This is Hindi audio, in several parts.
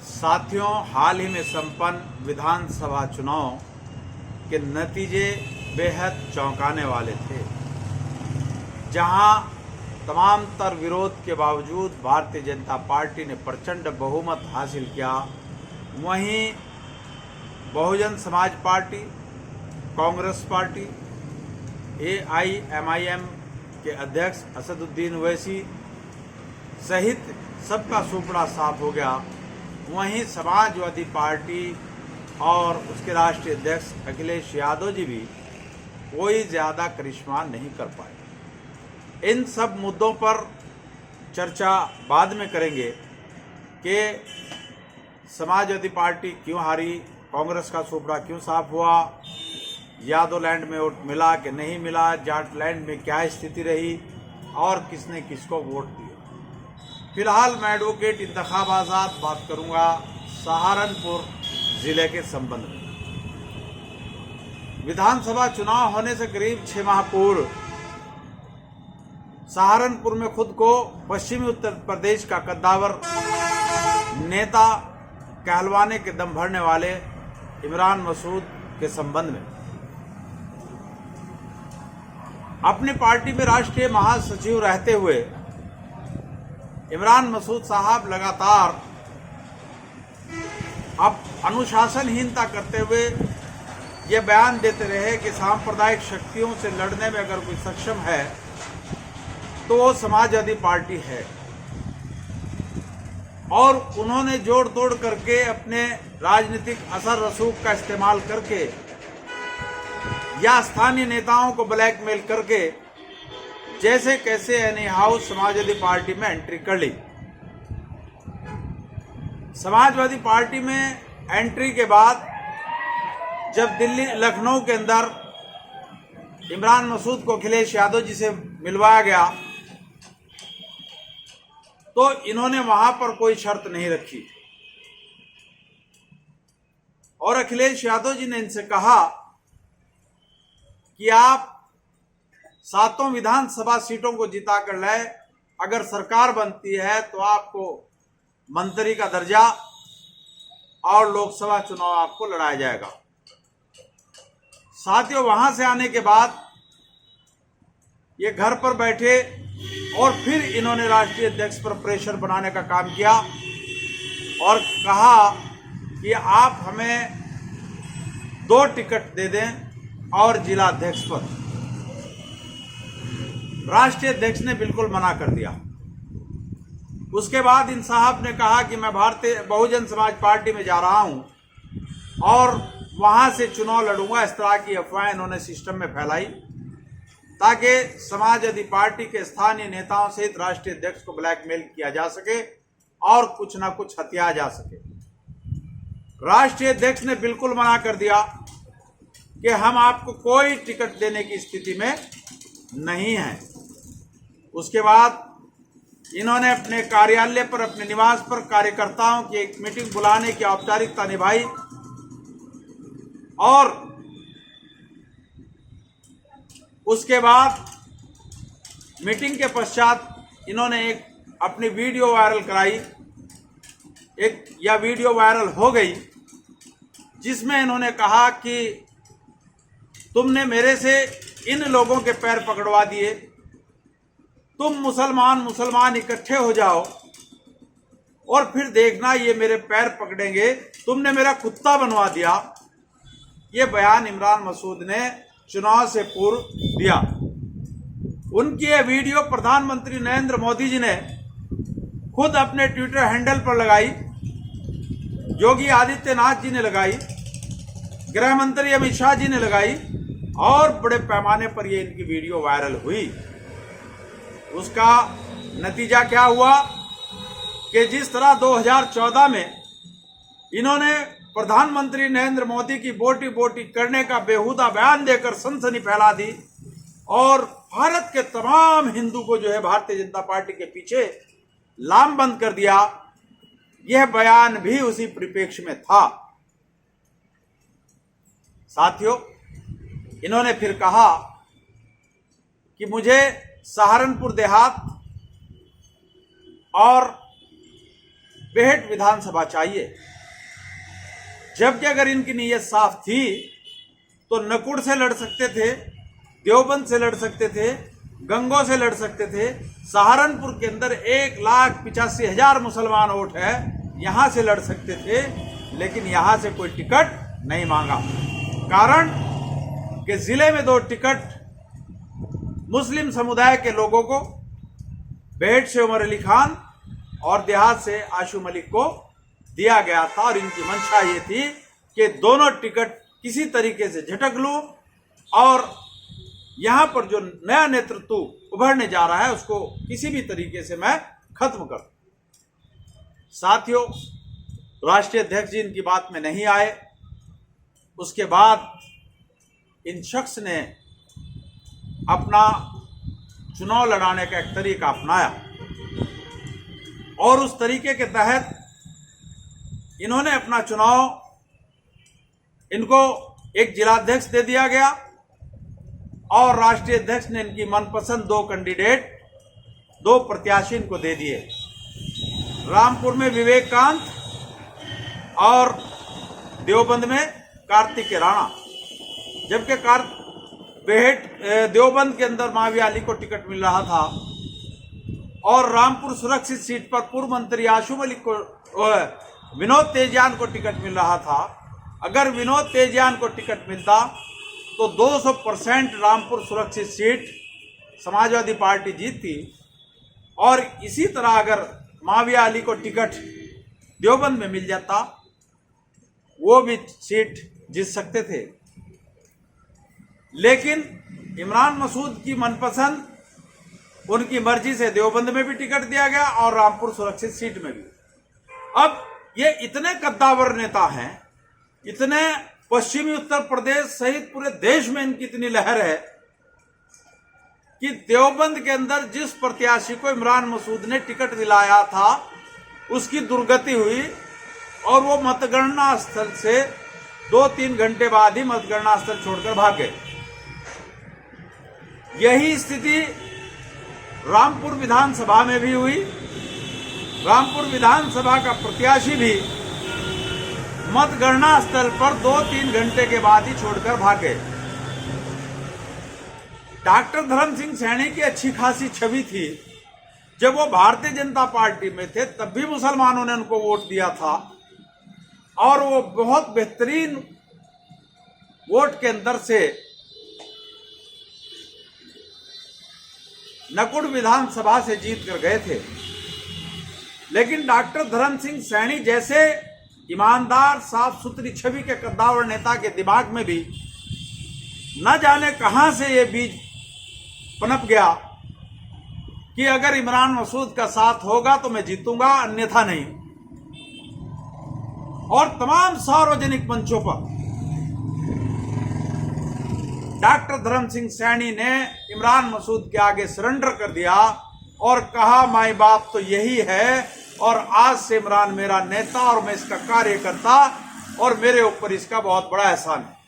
साथियों, हाल ही में संपन्न विधानसभा चुनाव के नतीजे बेहद चौंकाने वाले थे, जहां तमाम तर विरोध के बावजूद भारतीय जनता पार्टी ने प्रचंड बहुमत हासिल किया। वहीं Bahujan Samaj party, Congress party, AIMIM के अध्यक्ष असदुद्दीन ओवैसी सहित सबका सुपड़ा साफ हो गया। वहीं समाजवादी पार्टी और उसके राष्ट्रीय अध्यक्ष अखिलेश यादव जी भी कोई ज़्यादा करिश्मा नहीं कर पाए। इन सब मुद्दों पर चर्चा बाद में करेंगे कि समाजवादी पार्टी क्यों हारी, कांग्रेस का सुपड़ा क्यों साफ हुआ, यादव लैंड में वोट मिला कि नहीं मिला, जाट लैंड में क्या स्थिति रही और किसने किसको वोट दिया। फिलहाल मैं एडवोकेट इंतखाब आज़ाद बात करूंगा सहारनपुर जिले के संबंध में। विधानसभा चुनाव होने से करीब 6 माह पूर्व सहारनपुर में खुद को पश्चिमी उत्तर प्रदेश का कद्दावर नेता कहलवाने के दम भरने वाले इमरान मसूद के संबंध में अपनी पार्टी में राष्ट्रीय महासचिव रहते हुए इमरान मसूद साहब लगातार अब अनुशासनहीनता करते हुए ये बयान देते रहे कि सांप्रदायिक शक्तियों से लड़ने में अगर कोई सक्षम है तो वो समाजवादी पार्टी है। और उन्होंने जोड़ तोड़ करके अपने राजनीतिक असर रसूख का इस्तेमाल करके या स्थानीय नेताओं को ब्लैकमेल करके जैसे कैसे एनी हाउस समाजवादी पार्टी में एंट्री कर ली। समाजवादी पार्टी में एंट्री के बाद जब दिल्ली लखनऊ के अंदर इमरान मसूद को अखिलेश यादव जी से मिलवाया गया तो इन्होंने वहां पर कोई शर्त नहीं रखी और अखिलेश यादव जी ने इनसे कहा कि आप 7 विधानसभा सीटों को जिता कर लाए, अगर सरकार बनती है तो आपको मंत्री का दर्जा और लोकसभा चुनाव आपको लड़ाया जाएगा। साथियों, वहां से आने के बाद ये घर पर बैठे और फिर इन्होंने राष्ट्रीय अध्यक्ष पर प्रेशर बनाने का काम किया और कहा कि आप हमें 2 टिकट दे दें और जिला अध्यक्ष पर। राष्ट्रीय अध्यक्ष ने बिल्कुल मना कर दिया। उसके बाद इन साहब ने कहा कि मैं भारतीय बहुजन समाज पार्टी में जा रहा हूं और वहां से चुनाव लड़ूंगा। इस तरह की अफवाहें इन्होंने सिस्टम में फैलाई ताकि समाजवादी पार्टी के स्थानीय नेताओं सहित राष्ट्रीय अध्यक्ष को ब्लैकमेल किया जा सके और कुछ ना कुछ हत्या जा सके। राष्ट्रीय अध्यक्ष ने बिल्कुल मना कर दिया कि हम आपको कोई टिकट देने की स्थिति में नहीं हैं। उसके बाद इन्होंने अपने कार्यालय पर, अपने निवास पर कार्यकर्ताओं की एक मीटिंग बुलाने की औपचारिकता निभाई और उसके बाद मीटिंग के पश्चात इन्होंने एक अपनी वीडियो वायरल कराई। यह वीडियो वायरल हो गई जिसमें इन्होंने कहा कि तुमने मेरे से इन लोगों के पैर पकड़वा दिए, तुम मुसलमान इकट्ठे हो जाओ और फिर देखना ये मेरे पैर पकड़ेंगे, तुमने मेरा कुत्ता बनवा दिया। ये बयान इमरान मसूद ने चुनाव से पूर्व दिया। उनकी ये वीडियो प्रधानमंत्री नरेंद्र मोदी जी ने खुद अपने ट्विटर हैंडल पर लगाई, योगी आदित्यनाथ जी ने लगाई, गृह मंत्री अमित शाह जी ने लगाई और बड़े पैमाने पर ये इनकी वीडियो वायरल हुई। उसका नतीजा क्या हुआ कि जिस तरह 2014 में इन्होंने प्रधानमंत्री नरेंद्र मोदी की बोटी बोटी करने का बेहुदा बयान देकर सनसनी फैला दी और भारत के तमाम हिंदू को जो है भारतीय जनता पार्टी के पीछे लामबंद कर दिया, यह बयान भी उसी परिप्रेक्ष्य में था। साथियों, इन्होंने फिर कहा कि मुझे सहारनपुर देहात और बेहट विधानसभा चाहिए। जबकि अगर इनकी नीयत साफ थी तो नकुड़ से लड़ सकते थे, देवबंद से लड़ सकते थे, गंगो से लड़ सकते थे। सहारनपुर के अंदर 1,85,000 मुसलमान वोट है, यहां से लड़ सकते थे, लेकिन यहां से कोई टिकट नहीं मांगा। कारण कि जिले में 2 टिकट मुस्लिम समुदाय के लोगों को, बेहट से उमर अली खान और देहात से आशू मलिक को दिया गया था। और इनकी मंशा ये थी कि दोनों टिकट किसी तरीके से झटक लूं और यहां पर जो नया नेतृत्व उभरने जा रहा है उसको किसी भी तरीके से मैं खत्म कर दूं। साथियों, राष्ट्रीय अध्यक्ष जी इनकी बात में नहीं आए। उसके बाद इन शख्स ने अपना चुनाव लड़ाने का एक तरीका अपनाया और उस तरीके के तहत इन्होंने अपना चुनाव, इनको एक जिलाध्यक्ष दे दिया गया और राष्ट्रीय अध्यक्ष ने इनकी मनपसंद 2 कैंडिडेट, 2 प्रत्याशी इनको दे दिए। रामपुर में विवेकांत और देवबंद में कार्तिक राणा। जबकि बेहट देवबंद के अंदर माविया अली को टिकट मिल रहा था और रामपुर सुरक्षित सीट पर पूर्व मंत्री आशू मलिक को, विनोद तेजियान को टिकट मिल रहा था। अगर विनोद तेजियान को टिकट मिलता तो 200% रामपुर सुरक्षित सीट समाजवादी पार्टी जीतती और इसी तरह अगर माविया अली को टिकट देवबंद में मिल जाता वो भी सीट जीत सकते थे। लेकिन इमरान मसूद की मनपसंद, उनकी मर्जी से देवबंद में भी टिकट दिया गया और रामपुर सुरक्षित सीट में भी। अब ये इतने कद्दावर नेता हैं, इतने पश्चिमी उत्तर प्रदेश सहित पूरे देश में इनकी इतनी लहर है कि देवबंद के अंदर जिस प्रत्याशी को इमरान मसूद ने टिकट दिलाया था उसकी दुर्गति हुई और वो मतगणना स्थल से 2-3 घंटे बाद ही मतगणना स्थल छोड़कर भाग गए। यही स्थिति रामपुर विधानसभा में भी हुई। रामपुर विधानसभा का प्रत्याशी भी मतगणना स्थल पर 2-3 घंटे के बाद ही छोड़कर भाग गए। डॉक्टर धर्म सिंह सैनी की अच्छी खासी छवि थी। जब वो भारतीय जनता पार्टी में थे तब भी मुसलमानों ने उनको वोट दिया था और वो बहुत बेहतरीन वोट के अंदर से नकुड़ विधानसभा से जीत कर गए थे। लेकिन डॉक्टर धर्म सिंह सैनी जैसे ईमानदार, साफ सुथरी छवि के कद्दावर नेता के दिमाग में भी न जाने कहां से ये बीज पनप गया कि अगर इमरान मसूद का साथ होगा तो मैं जीतूंगा, अन्यथा नहीं। और तमाम सार्वजनिक मंचों पर डॉक्टर धर्म सिंह सैनी ने इमरान मसूद के आगे सरेंडर कर दिया और कहा माई बाप तो यही है और आज से इमरान मेरा नेता और मैं इसका कार्यकर्ता और मेरे ऊपर इसका बहुत बड़ा एहसान है।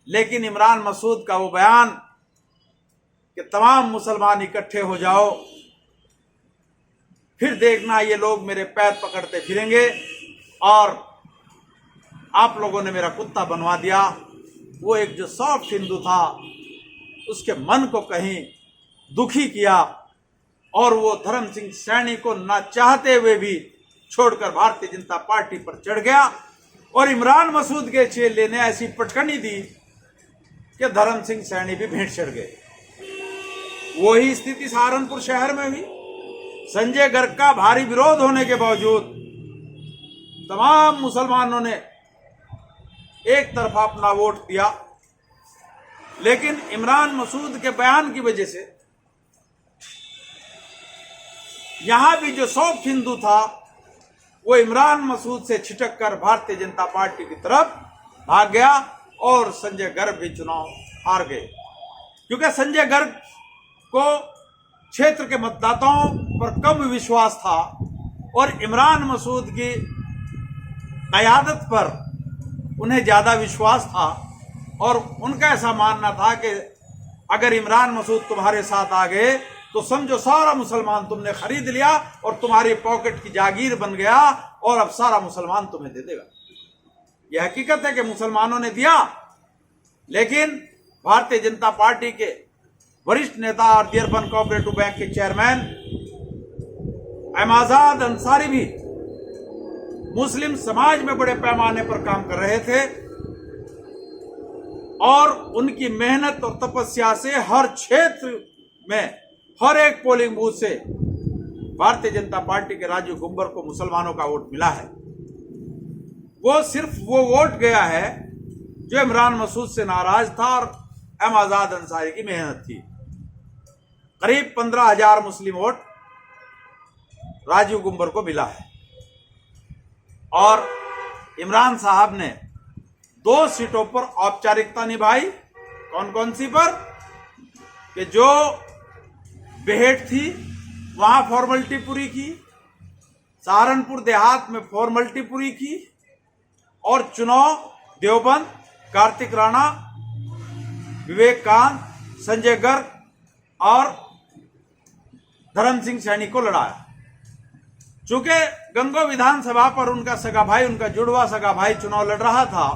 लेकिन इमरान मसूद का वो बयान कि तमाम मुसलमान इकट्ठे हो जाओ, फिर देखना ये लोग मेरे पैर पकड़ते फिरेंगे और आप लोगों ने मेरा कुत्ता बनवा दिया, वो एक जो सॉफ्ट हिंदू था उसके मन को कहीं दुखी किया और वो धर्म सिंह सैनी को ना चाहते हुए भी छोड़कर भारतीय जनता पार्टी पर चढ़ गया और इमरान मसूद के चेले ने ऐसी पटखनी दी कि धर्म सिंह सैनी भी भेंट चढ़ गए। वही स्थिति सहारनपुर शहर में हुई। संजय गर्ग का भारी विरोध होने के बावजूद तमाम मुसलमानों ने एक तरफा अपना वोट दिया, लेकिन इमरान मसूद के बयान की वजह से यहां भी जो सॉफ्ट हिंदू था वो इमरान मसूद से छिटक कर भारतीय जनता पार्टी की तरफ भाग गया और संजय गर्ग भी चुनाव हार गए, क्योंकि संजय गर्ग को क्षेत्र के मतदाताओं पर कम विश्वास था और इमरान मसूद की क़यादत पर उन्हें ज़्यादा विश्वास था और उनका ऐसा मानना था कि अगर इमरान मसूद तुम्हारे साथ आ गए तो समझो सारा मुसलमान तुमने खरीद लिया और तुम्हारी पॉकेट की जागीर बन गया और अब सारा मुसलमान तुम्हें दे देगा। यह हकीकत है कि मुसलमानों ने दिया, लेकिन भारतीय जनता पार्टी के वरिष्ठ नेता और देरबंद कोऑपरेटिव बैंक के चेयरमैन अहमद अंसारी भी मुस्लिम समाज में बड़े पैमाने पर काम कर रहे थे और उनकी मेहनत और तपस्या से हर क्षेत्र में हर एक पोलिंग बूथ से भारतीय जनता पार्टी के राजीव गुंबर को मुसलमानों का वोट मिला है। वो सिर्फ वो वोट गया है जो इमरान मसूद से नाराज था और अहमद अंसारी की मेहनत थी। करीब 15,000 मुस्लिम वोट राजीव गुंबर को मिला है और इमरान साहब ने 2 सीटों पर औपचारिकता निभाई। कौन कौन सी पर? कि जो बेहेट थी वहां फॉर्मेलिटी पूरी की, सहारनपुर देहात में फॉर्मेलिटी पूरी की और चुनाव देवबंद कार्तिक राणा, विवेक कांत, संजय गर्ग और धर्म सिंह सैनी को लड़ाया। चूंकि गंगो विधानसभा पर उनका सगा भाई, उनका जुड़वा सगा भाई चुनाव लड़ रहा था,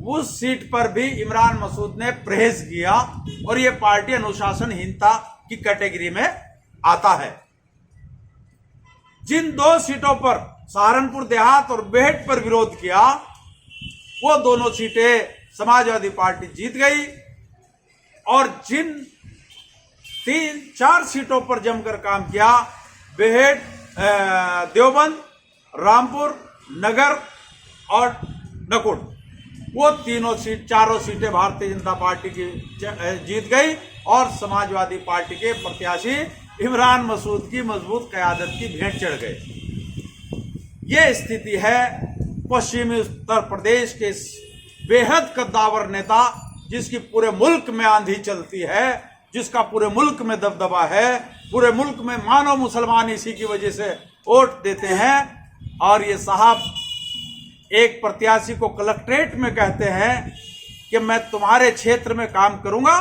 उस सीट पर भी इमरान मसूद ने परहेज किया और यह पार्टी अनुशासनहीनता की कैटेगरी में आता है। जिन 2 सीटों पर सहारनपुर देहात और बेहट पर विरोध किया, वो दोनों सीटें समाजवादी पार्टी जीत गई और जिन 3-4 सीटों पर जमकर काम किया, बेहट, देवबंद, रामपुर, नगर और नकुड़, वो चारों सीटें भारतीय जनता पार्टी की जीत गई और समाजवादी पार्टी के प्रत्याशी इमरान मसूद की मजबूत क़यादत की भेंट चढ़ गए। ये स्थिति है पश्चिमी उत्तर प्रदेश के बेहद कद्दावर नेता, जिसकी पूरे मुल्क में आंधी चलती है, जिसका पूरे मुल्क में दबदबा है, पूरे मुल्क में मानो मुसलमान इसी की वजह से वोट देते हैं। और ये साहब एक प्रत्याशी को कलेक्ट्रेट में कहते हैं कि मैं तुम्हारे क्षेत्र में काम करूंगा।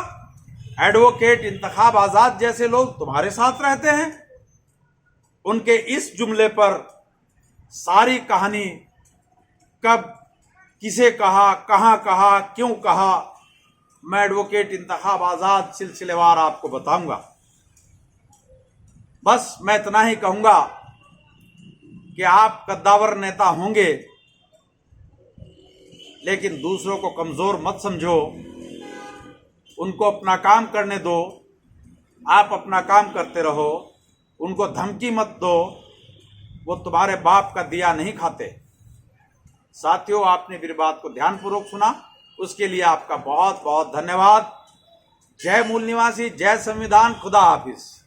एडवोकेट इंतखाब आजाद जैसे लोग तुम्हारे साथ रहते हैं। उनके इस जुमले पर सारी कहानी, कब किसे कहा, कहां कहा, क्यों कहा, मैं एडवोकेट इंतखाब आजाद सिलसिलेवार आपको बताऊंगा। बस मैं इतना ही कहूंगा कि आप कद्दावर नेता होंगे, लेकिन दूसरों को कमजोर मत समझो, उनको अपना काम करने दो, आप अपना काम करते रहो, उनको धमकी मत दो, वो तुम्हारे बाप का दिया नहीं खाते। साथियों, आपने मेरी बात को ध्यानपूर्वक सुना, उसके लिए आपका बहुत बहुत धन्यवाद। जय मूल निवासी, जय संविधान, खुदा हाफिज।